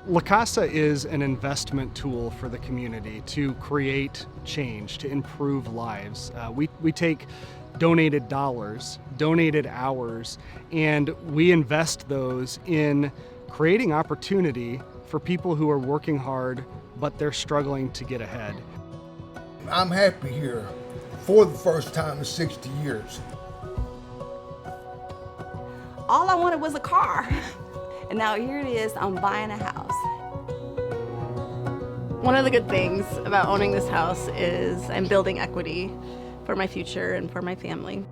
Lacasa is an investment tool for the community to create change, to improve lives. We take donated dollars, donated hours, and we invest those in creating opportunity for people who are working hard, but they're struggling to get ahead. I'm happy here for the first time in 60 years. All I wanted was a car. And now here it is, I'm buying a house. One of the good things about owning this house is I'm building equity for my future and for my family.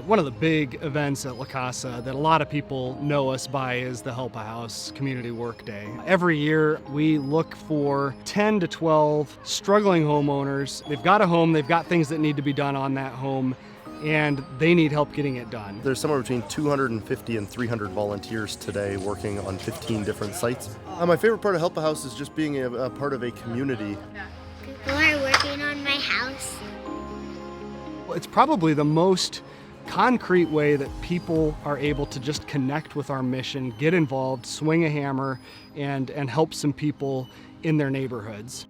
One of the big events at Lacasa that a lot of people know us by is the Help a House Community Work Day. Every year we look for 10 to 12 struggling homeowners. They've got a home, they've got things that need to be done on that home, and they need help getting it done. There's somewhere between 250 and 300 volunteers today working on 15 different sites. My favorite part of Help a House is just being a part of a community. People are working on my house. It's probably the most concrete way that people are able to just connect with our mission, get involved, swing a hammer, and help some people in their neighborhoods.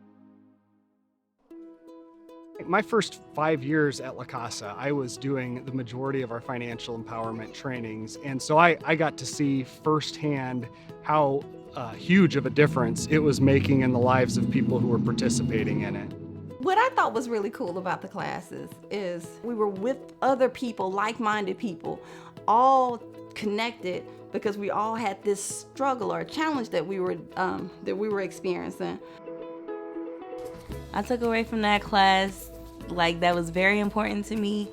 My first 5 years at Lacasa, I was doing the majority of our financial empowerment trainings, and so I got to see firsthand how huge of a difference it was making in the lives of people who were participating in it. What I thought was really cool about the classes is we were with other people, like-minded people, all connected because we all had this struggle or challenge that we were experiencing. I took away from that class, that was very important to me,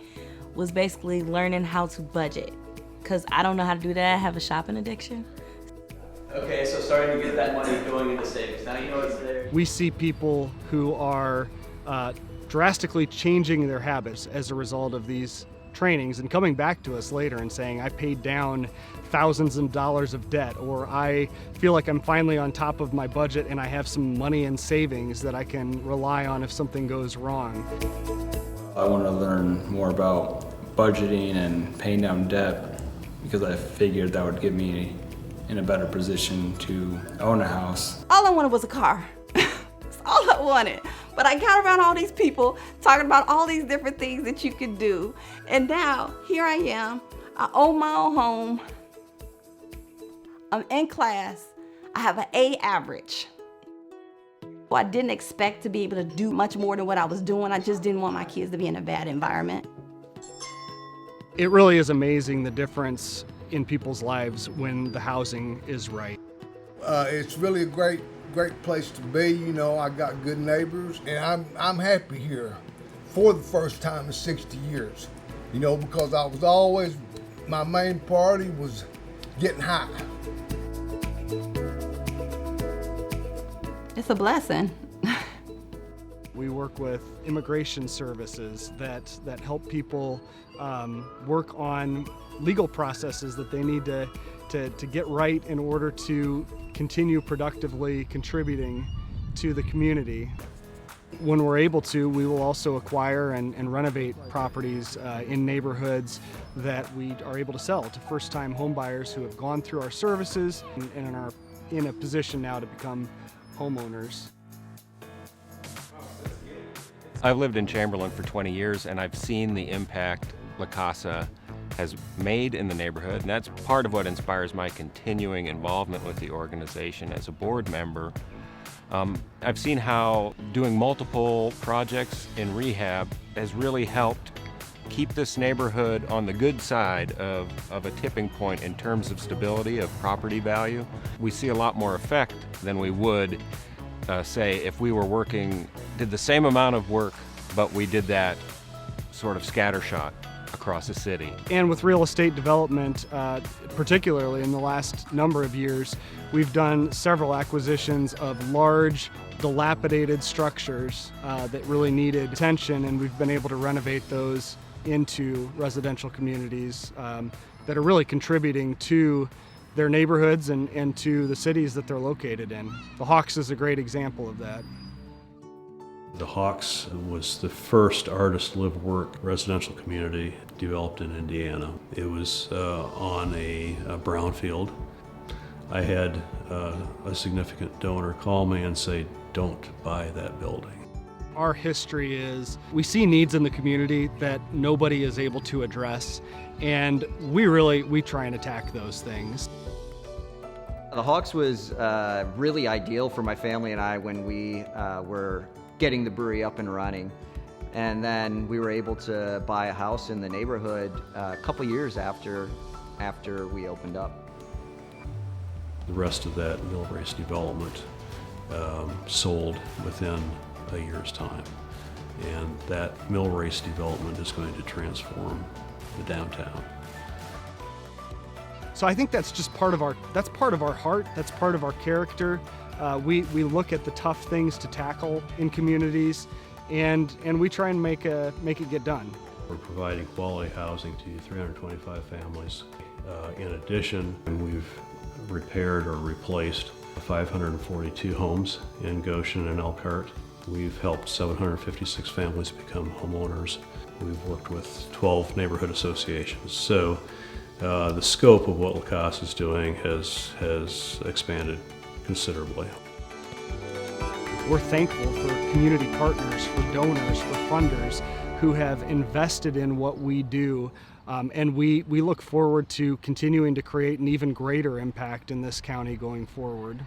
was basically learning how to budget. Because I don't know how to do that. I have a shopping addiction. Okay, so starting to get that money going into savings. Now you know it's there. We see people who are drastically changing their habits as a result of these trainings and coming back to us later and saying, I paid down thousands of dollars of debt, or I feel like I'm finally on top of my budget and I have some money in savings that I can rely on if something goes wrong. I want to learn more about budgeting and paying down debt because I figured that would get me in a better position to own a house. All I wanted was a car. That's all I wanted. But I got around all these people talking about all these different things that you could do. And now, here I am. I own my own home. I'm in class. I have an A average. Well, I didn't expect to be able to do much more than what I was doing. I just didn't want my kids to be in a bad environment. It really is amazing the difference in people's lives when the housing is right. It's really a great place to be. You know, I got good neighbors, and I'm happy here for the first time in 60 years. You know, because I was always, my main priority was getting high. It's a blessing. We work with immigration services that help people work on legal processes that they need to get right in order to continue productively contributing to the community. When we're able to, we will also acquire and renovate properties in neighborhoods that we are able to sell to first-time home buyers who have gone through our services and are in a position now to become homeowners. I've lived in Chamberlain for 20 years and I've seen the impact Lacasa has made in the neighborhood, and that's part of what inspires my continuing involvement with the organization as a board member. I've seen how doing multiple projects in rehab has really helped keep this neighborhood on the good side of a tipping point in terms of stability of property value. We see a lot more effect than we would say if we were did the same amount of work, but we did that sort of scattershot across the city. And with real estate development, particularly in the last number of years, we've done several acquisitions of large, dilapidated structures that really needed attention, and we've been able to renovate those into residential communities that are really contributing to their neighborhoods and to the cities that they're located in. The Hawks is a great example of that. The Hawks was the first artist live-work residential community developed in Indiana. It was on a brownfield. I had a significant donor call me and say, don't buy that building. Our history is we see needs in the community that nobody is able to address, and we try and attack those things. The Hawks was really ideal for my family and I when we were getting the brewery up and running. And then we were able to buy a house in the neighborhood a couple years after we opened up. The rest of that mill race development sold within a year's time. And that mill race development is going to transform the downtown. So I think that's just part of our heart, that's part of our character. We look at the tough things to tackle in communities, and we try and make it get done. We're providing quality housing to 325 families. In addition, we've repaired or replaced 542 homes in Goshen and Elkhart. We've helped 756 families become homeowners. We've worked with 12 neighborhood associations. So the scope of what Lacasa is doing has expanded considerably. We're thankful for community partners, for donors, for funders who have invested in what we do, and we look forward to continuing to create an even greater impact in this county going forward.